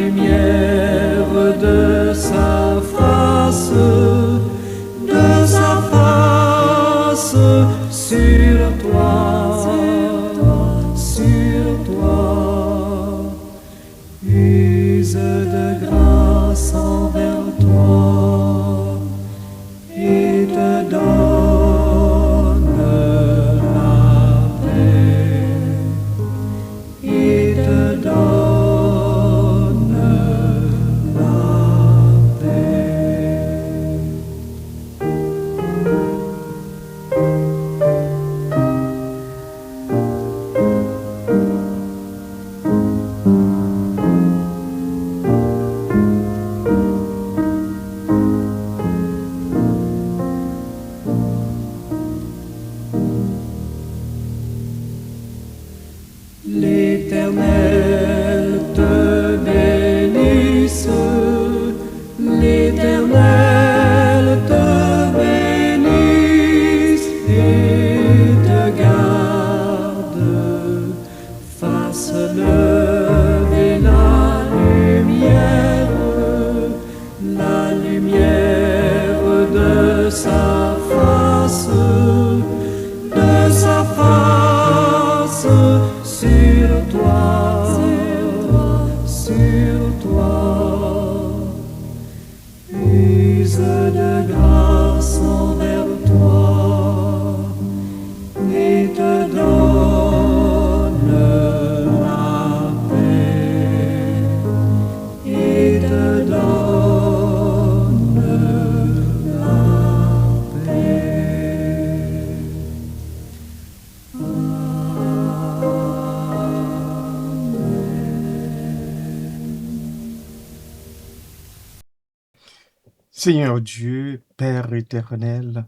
lumière de sa face sur toi, use de grâce envers toi et te donne la paix, et te donne la paix. L'Éternel te bénisse, l'Éternel te bénisse et te garde, fasse lever la lumière de sa face sur toi, use de grâce envers toi et te donne la paix, et te donne la paix. Seigneur Dieu, Père éternel,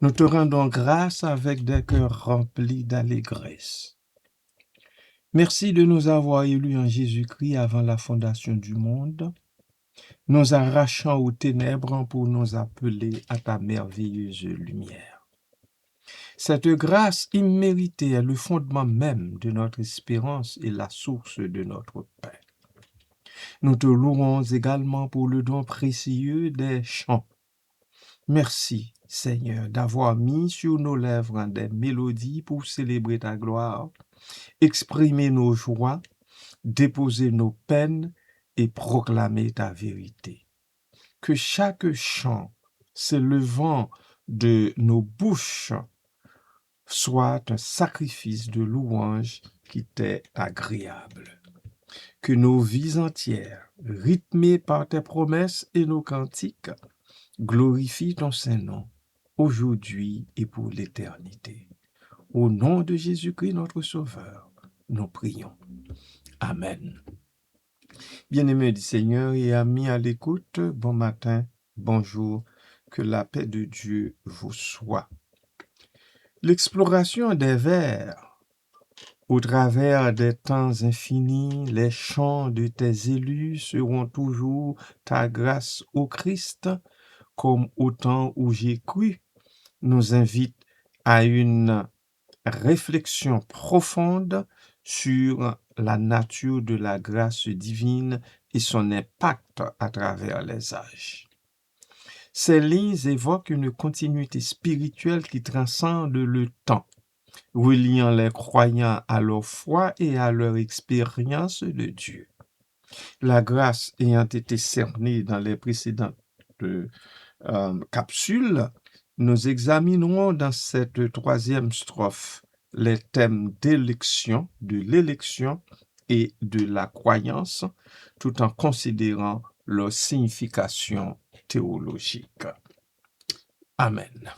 nous te rendons grâce avec des cœurs remplis d'allégresse. Merci de nous avoir élus en Jésus-Christ avant la fondation du monde, nous arrachant aux ténèbres pour nous appeler à ta merveilleuse lumière. Cette grâce imméritée est le fondement même de notre espérance et la source de notre paix. Nous te louons également pour le don précieux des chants. Merci, Seigneur, d'avoir mis sur nos lèvres des mélodies pour célébrer ta gloire, exprimer nos joies, déposer nos peines et proclamer ta vérité. Que chaque chant s'élevant de nos bouches soit un sacrifice de louange qui t'est agréable. Que nos vies entières, rythmées par tes promesses et nos cantiques, glorifient ton Saint-Nom, aujourd'hui et pour l'éternité. Au nom de Jésus-Christ, notre Sauveur, nous prions. Amen. Bien-aimés du Seigneur et amis à l'écoute, bon matin, bonjour, que la paix de Dieu vous soit. L'exploration des vers, au travers des temps infinis, les chants de tes élus seront toujours ta grâce au Christ, comme au temps où j'ai cru, nous invite à une réflexion profonde sur la nature de la grâce divine et son impact à travers les âges. Ces lignes évoquent une continuité spirituelle qui transcende le temps, reliant les croyants à leur foi et à leur expérience de Dieu. La grâce ayant été cernée dans les précédentes capsules, nous examinerons dans cette troisième strophe les thèmes d'élection, de l'élection et de la croyance, tout en considérant leur signification théologique. Amen.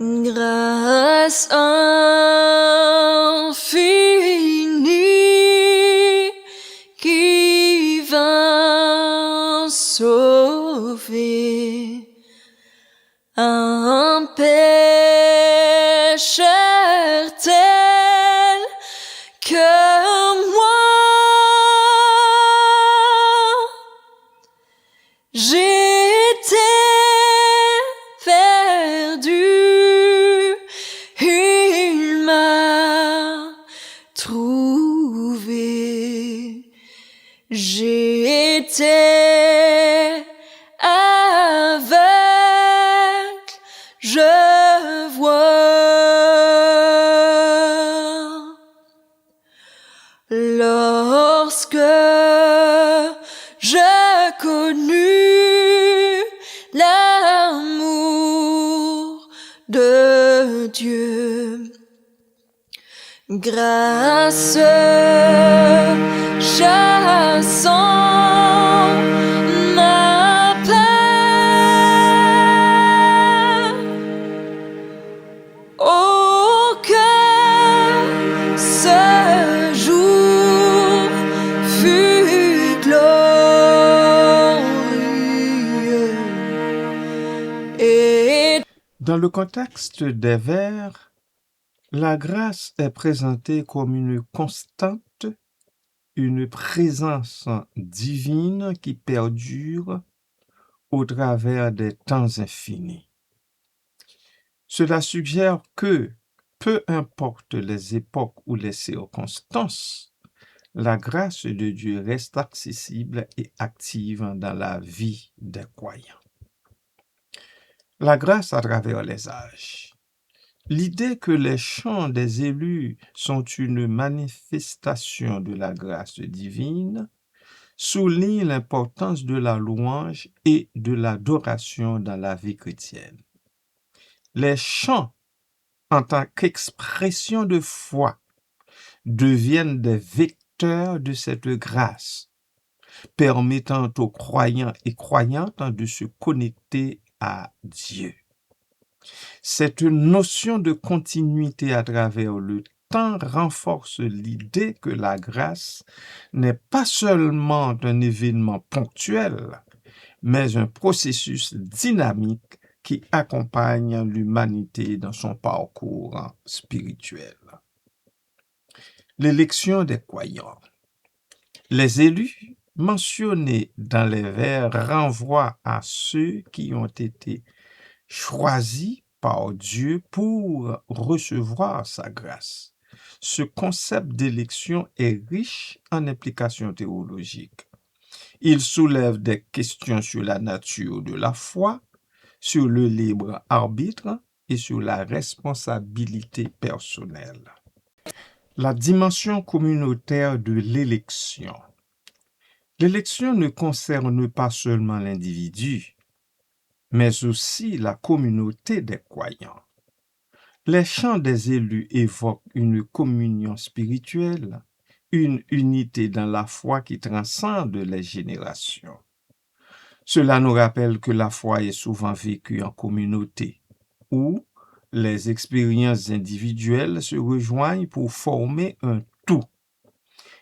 Grâce infinie qui va sauver un pécheur tel que moi. J'étais perdu, il m'a trouvé. J'étais aveugle, je vois. Lorsque je connus l'amour de Dieu, grâce chassant ma peur, oh que ce jour fut glorieux. Et Dans le contexte des vers, la grâce est présentée comme une constante, une présence divine qui perdure au travers des temps infinis. Cela suggère que, peu importe les époques ou les circonstances, la grâce de Dieu reste accessible et active dans la vie des croyants. La grâce à travers les âges. L'idée que les chants des élus sont une manifestation de la grâce divine souligne l'importance de la louange et de l'adoration dans la vie chrétienne. Les chants, en tant qu'expression de foi, deviennent des vecteurs de cette grâce, permettant aux croyants et croyantes de se connecter à Dieu. Cette notion de continuité à travers le temps renforce l'idée que la grâce n'est pas seulement un événement ponctuel, mais un processus dynamique qui accompagne l'humanité dans son parcours spirituel. L'élection des croyants. Les élus mentionnés dans les vers renvoient à ceux qui ont été choisis par Dieu pour recevoir sa grâce. Ce concept d'élection est riche en implications théologiques. Il soulève des questions sur la nature de la foi, sur le libre arbitre et sur la responsabilité personnelle. La dimension communautaire de l'élection. L'élection ne concerne pas seulement l'individu, mais aussi la communauté des croyants. Les chants des élus évoquent une communion spirituelle, une unité dans la foi qui transcende les générations. Cela nous rappelle que la foi est souvent vécue en communauté, où les expériences individuelles se rejoignent pour former un tout.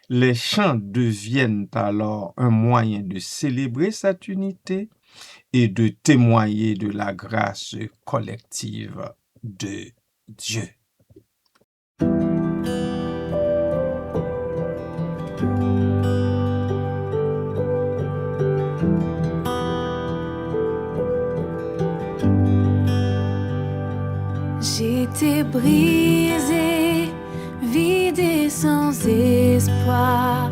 Les chants deviennent alors un moyen de célébrer cette unité et de témoigner de la grâce collective de Dieu. J'étais brisée, vide et sans espoir.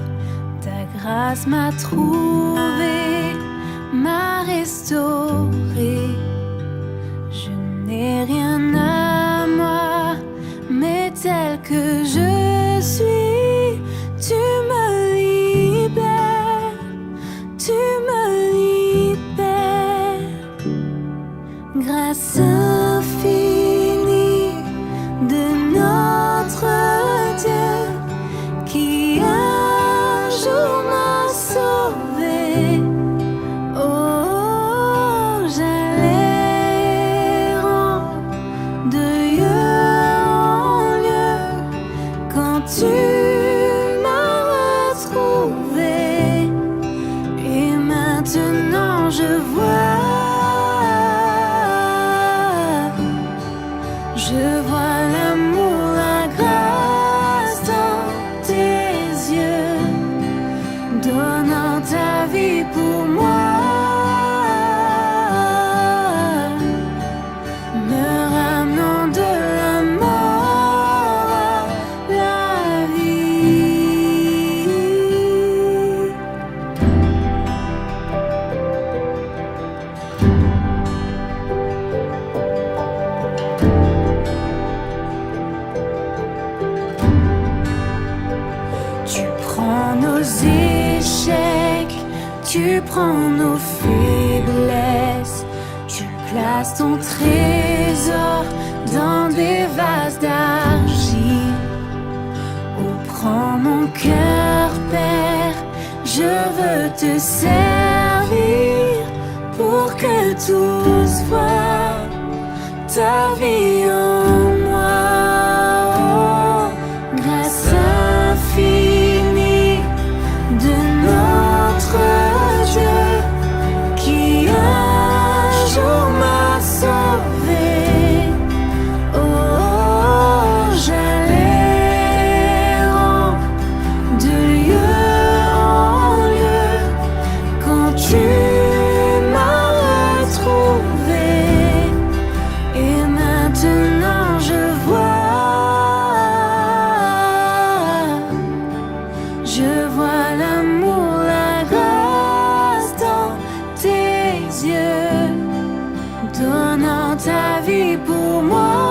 Ta grâce m'a trouvée, m'a restaurée. Je n'ai rien à moi, mais tel que je suis, tu me libères, tu me libères. Grâce infinie de notre Dieu qui un jour m'a sauvé. Oh, j'allais de lieu en lieu quand tu m'as retrouvé. Et maintenant je vois Tu prends nos faiblesses, tu places ton trésor dans des vases d'argile. Oh, prends mon cœur, Père, je veux te servir pour que tous voient ta vie en moi. Oh, grâce infinie de notre Dieu qui un jour m'a sauvé. Oh, j'allais de lieu en lieu quand tu m'as retrouvé. Et maintenant je vois l'amour, la grâce dans tes yeux, donnant ta vie pour moi,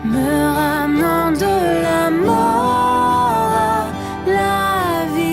me ramenant de la mort à la vie.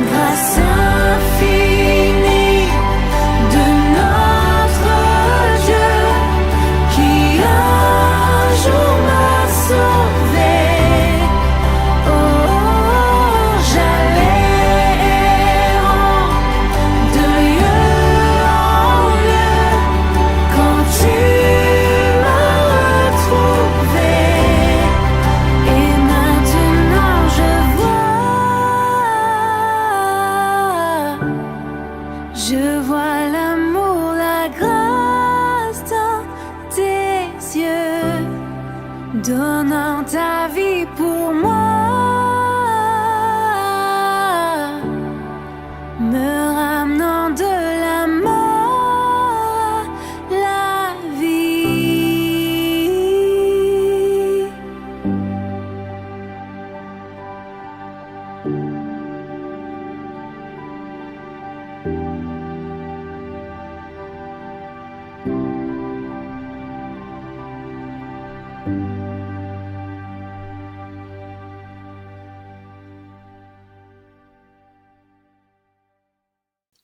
Grâce infinie de notre Dieu qui un jour m'a sauvé. Oh, j'allais de lieu en lieu quand tu m'as retrouvé. Et maintenant je vois l'amour, la grâce dans tes yeux, donnant ta vie pour moi, me ramenant de la mort à la vie.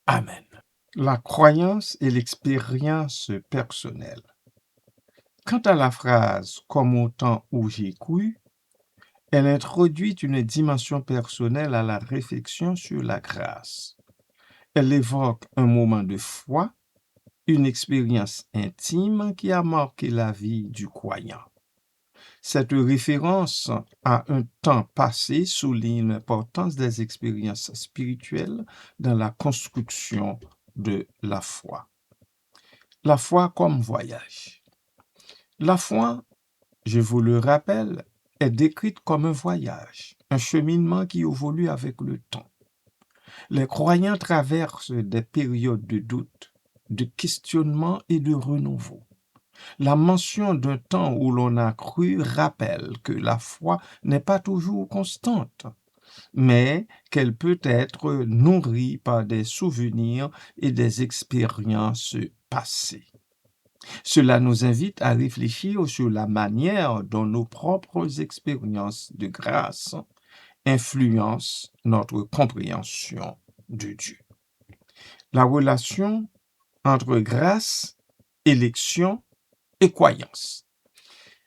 Amen. La croyance et l'expérience personnelle. Quant à la phrase « comme au temps où j'ai cru », elle introduit une dimension personnelle à la réflexion sur la grâce. Elle évoque un moment de foi, une expérience intime qui a marqué la vie du croyant. Cette référence à un temps passé souligne l'importance des expériences spirituelles dans la construction de la foi. La foi comme voyage. La foi, je vous le rappelle, est décrite comme un voyage, un cheminement qui évolue avec le temps. Les croyants traversent des périodes de doute, de questionnement et de renouveau. La mention d'un temps où l'on a cru rappelle que la foi n'est pas toujours constante, mais qu'elle peut être nourrie par des souvenirs et des expériences passées. Cela nous invite à réfléchir sur la manière dont nos propres expériences de grâce influencent notre compréhension de Dieu. La relation entre grâce, élection et croyance.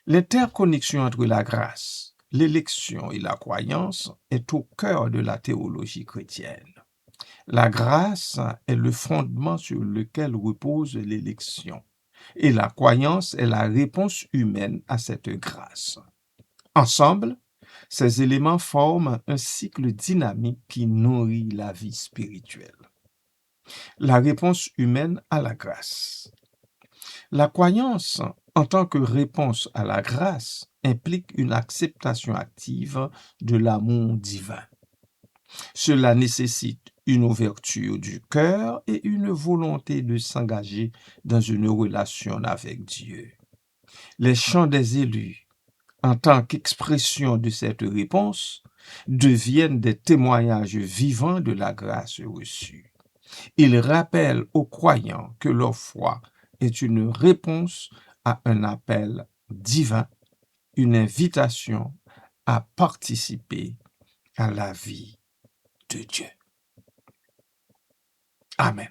L'interconnexion entre la grâce, l'élection et la croyance est au cœur de la théologie chrétienne. La grâce est le fondement sur lequel repose l'élection, et la croyance est la réponse humaine à cette grâce. Ensemble, Ces éléments forment un cycle dynamique qui nourrit la vie spirituelle. La réponse humaine à la grâce. La croyance en tant que réponse à la grâce implique une acceptation active de l'amour divin. Cela nécessite une ouverture du cœur et une volonté de s'engager dans une relation avec Dieu. Les chants des élus, en tant qu'expression de cette réponse, deviennent des témoignages vivants de la grâce reçue. Ils rappellent aux croyants que leur foi est une réponse à un appel divin, une invitation à participer à la vie de Dieu. Amen.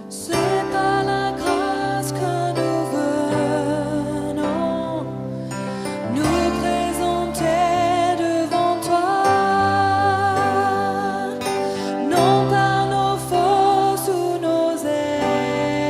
C'est par la grâce que nous venons nous présenter devant toi, non par nos forces ou nos efforts,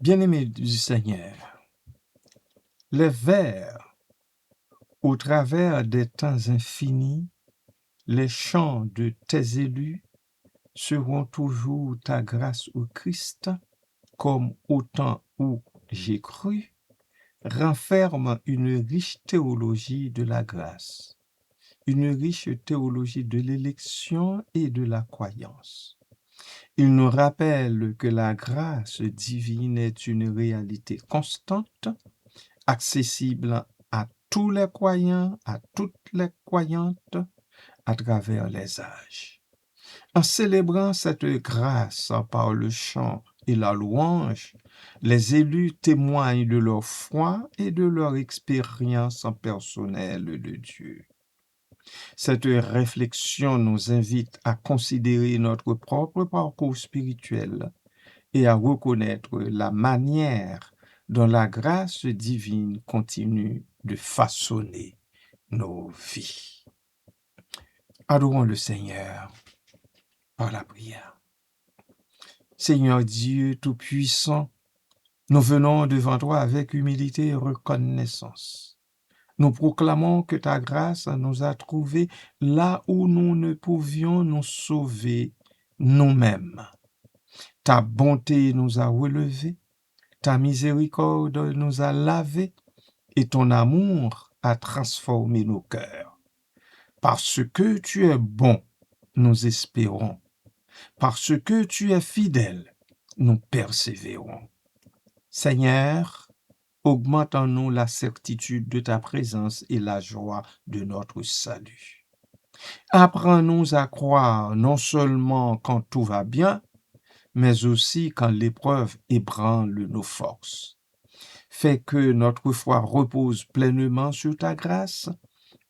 Bien-aimés du Seigneur, les vers, au travers des temps infinis, les chants de tes élus seront toujours ta grâce au Christ, comme au temps où j'ai cru, renferme une riche théologie de la grâce, une riche théologie de l'élection et de la croyance. Il nous rappelle que la grâce divine est une réalité constante, accessible à tous les croyants, à toutes les croyantes, à travers les âges. En célébrant cette grâce par le chant et la louange, les élus témoignent de leur foi et de leur expérience personnelle de Dieu. Cette réflexion nous invite à considérer notre propre parcours spirituel et à reconnaître la manière dont la grâce divine continue de façonner nos vies. Adorons le Seigneur par la prière. Seigneur Dieu Tout-Puissant, nous venons devant toi avec humilité et reconnaissance. Nous proclamons que ta grâce nous a trouvés là où nous ne pouvions nous sauver nous-mêmes. Ta bonté nous a relevés, ta miséricorde nous a lavés et ton amour a transformé nos cœurs. Parce que tu es bon, nous espérons. Parce que tu es fidèle, nous persévérons. Seigneur, augmente en nous la certitude de ta présence et la joie de notre salut. Apprends-nous à croire non seulement quand tout va bien, mais aussi quand l'épreuve ébranle nos forces. Fais que notre foi repose pleinement sur ta grâce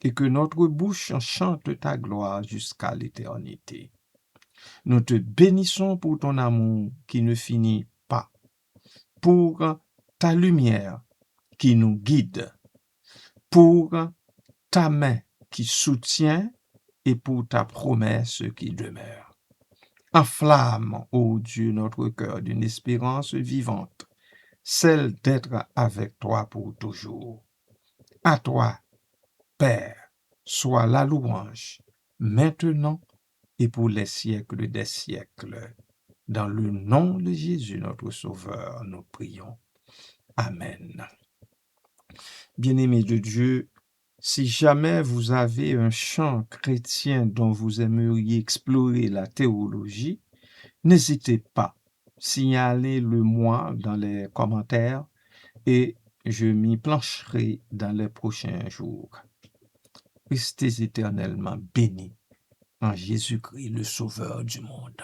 et que notre bouche chante ta gloire jusqu'à l'éternité. Nous te bénissons pour ton amour qui ne finit pas, pour ta lumière qui nous guide, pour ta main qui soutient et pour ta promesse qui demeure. Enflamme, ô Dieu, notre cœur d'une espérance vivante, celle d'être avec toi pour toujours. À toi, Père, soit la louange, maintenant et pour les siècles des siècles. Dans le nom de Jésus, notre Sauveur, nous prions. Amen. Bien-aimés de Dieu, si jamais vous avez un champ chrétien dont vous aimeriez explorer la théologie, n'hésitez pas, signalez-le moi dans les commentaires et je m'y plancherai dans les prochains jours. Restez éternellement bénis en Jésus-Christ, le Sauveur du monde.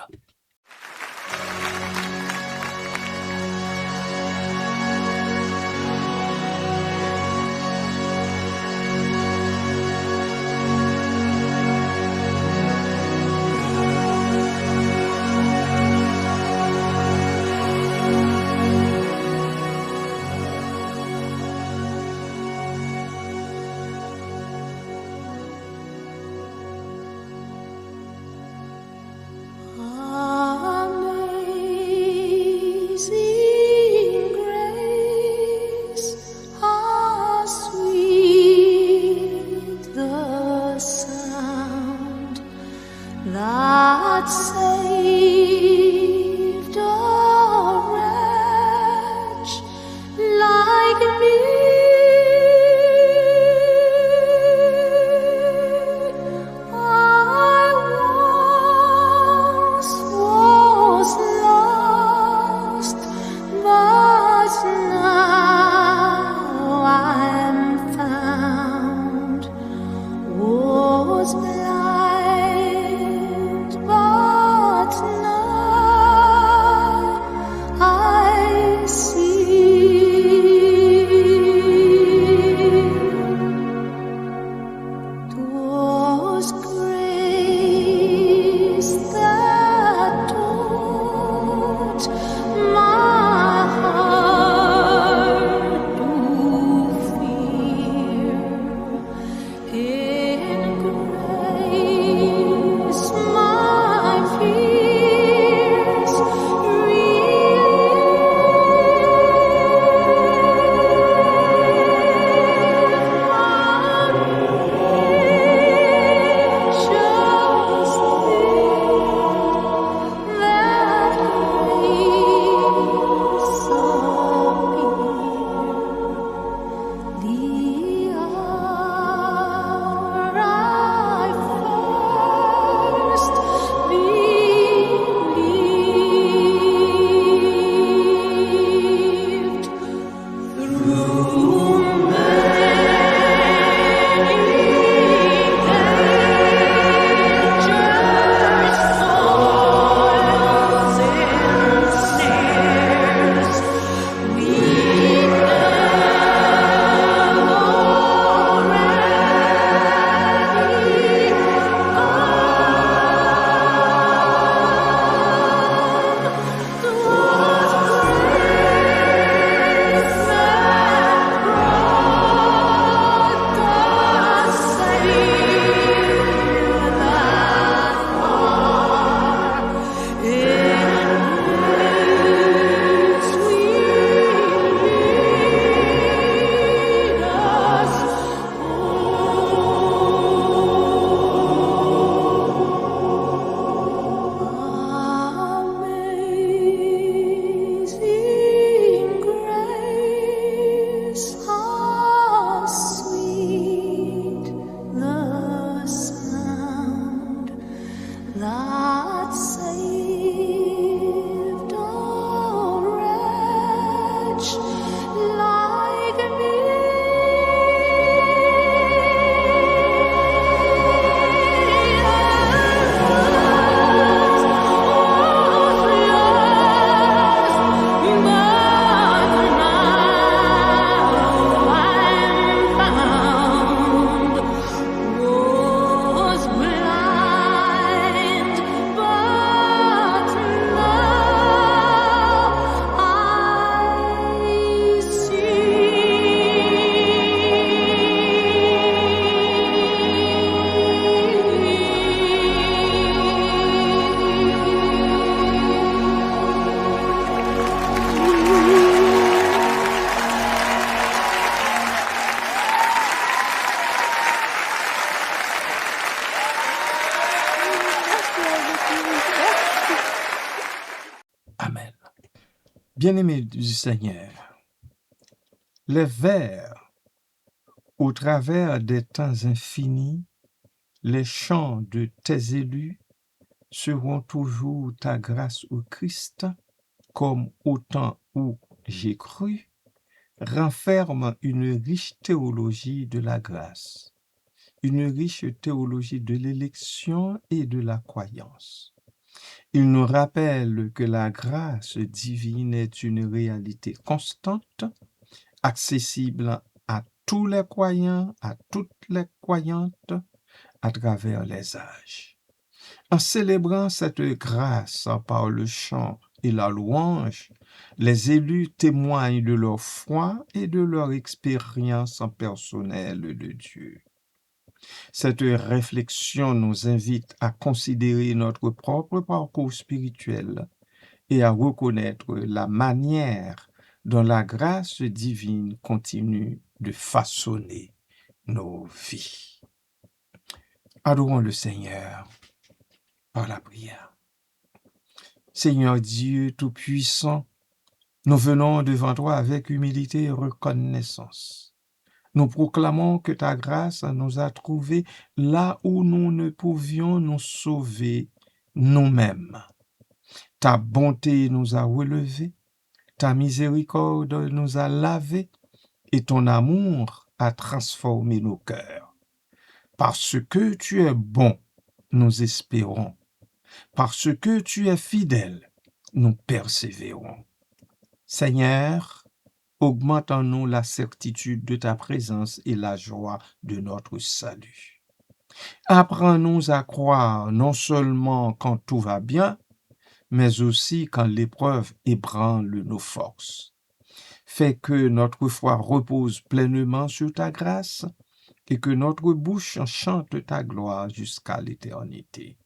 Bien-aimés du Seigneur, les vers, au travers des temps infinis, les chants de tes élus seront toujours ta grâce au Christ, comme au temps où j'ai cru, renferme une riche théologie de la grâce, une riche théologie de l'élection et de la croyance. Il nous rappelle que la grâce divine est une réalité constante, accessible à tous les croyants, à toutes les croyantes, à travers les âges. En célébrant cette grâce par le chant et la louange, les élus témoignent de leur foi et de leur expérience personnelle de Dieu. Cette réflexion nous invite à considérer notre propre parcours spirituel et à reconnaître la manière dont la grâce divine continue de façonner nos vies. Adorons le Seigneur par la prière. Seigneur Dieu Tout-Puissant, nous venons devant toi avec humilité et reconnaissance. Nous proclamons que ta grâce nous a trouvés là où nous ne pouvions nous sauver nous-mêmes. Ta bonté nous a relevés, ta miséricorde nous a lavés et ton amour a transformé nos cœurs. Parce que tu es bon, nous espérons. Parce que tu es fidèle, nous persévérons. Seigneur, augmente en nous la certitude de ta présence et la joie de notre salut. Apprends-nous à croire non seulement quand tout va bien, mais aussi quand l'épreuve ébranle nos forces. Fais que notre foi repose pleinement sur ta grâce et que notre bouche chante ta gloire jusqu'à l'éternité.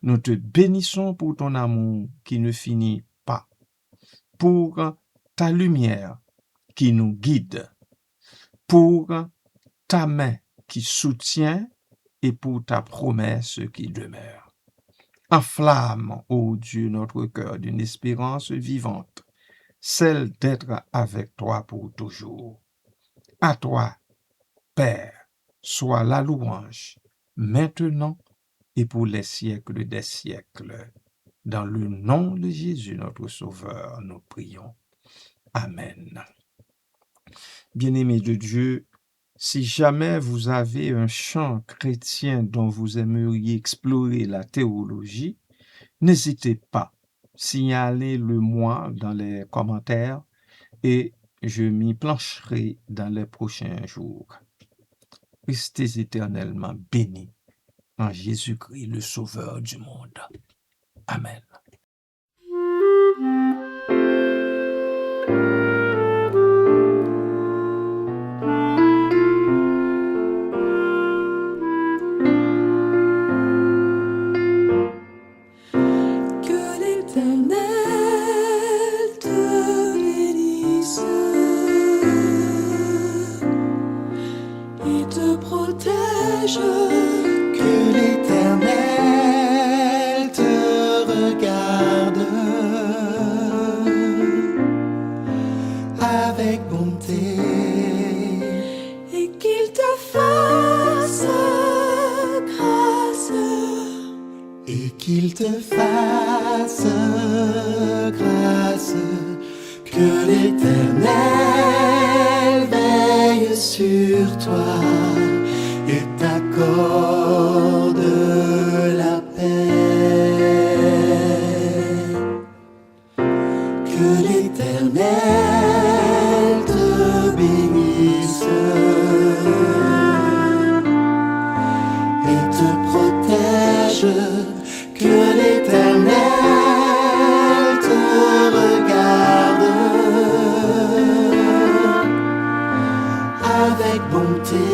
Nous te bénissons pour ton amour qui ne finit pas, pour ta lumière qui nous guide, pour ta main qui soutient et pour ta promesse qui demeure. Enflamme, ô Dieu, notre cœur d'une espérance vivante, celle d'être avec toi pour toujours. À toi, Père, soit la louange, maintenant et pour les siècles des siècles. Dans le nom de Jésus, notre Sauveur, nous prions. Amen. Bien-aimés de Dieu, si jamais vous avez un champ chrétien dont vous aimeriez explorer la théologie, n'hésitez pas, signalez-le moi dans les commentaires et je m'y plancherai dans les prochains jours. Restez éternellement bénis en Jésus-Christ, le Sauveur du monde. Amen. Que l'Éternel te bénisse et te protège. Que l'Éternel te regarde avec bonté Et qu'il te fasse grâce. et qu'il te fasse grâce. Que l'Éternel veille sur toi et t'accorde la paix. Que l'Éternel te bénisse et te protège. Que l'Éternel te regarde avec bonté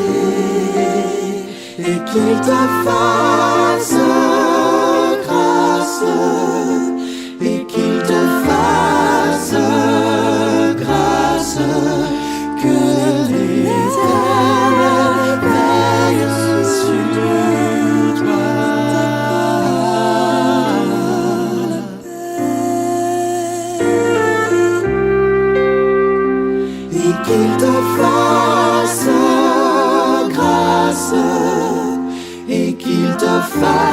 et qu'il te fasse grâce et qu'il te fasse grâce. Que l'Éternel veille sur toi. fasse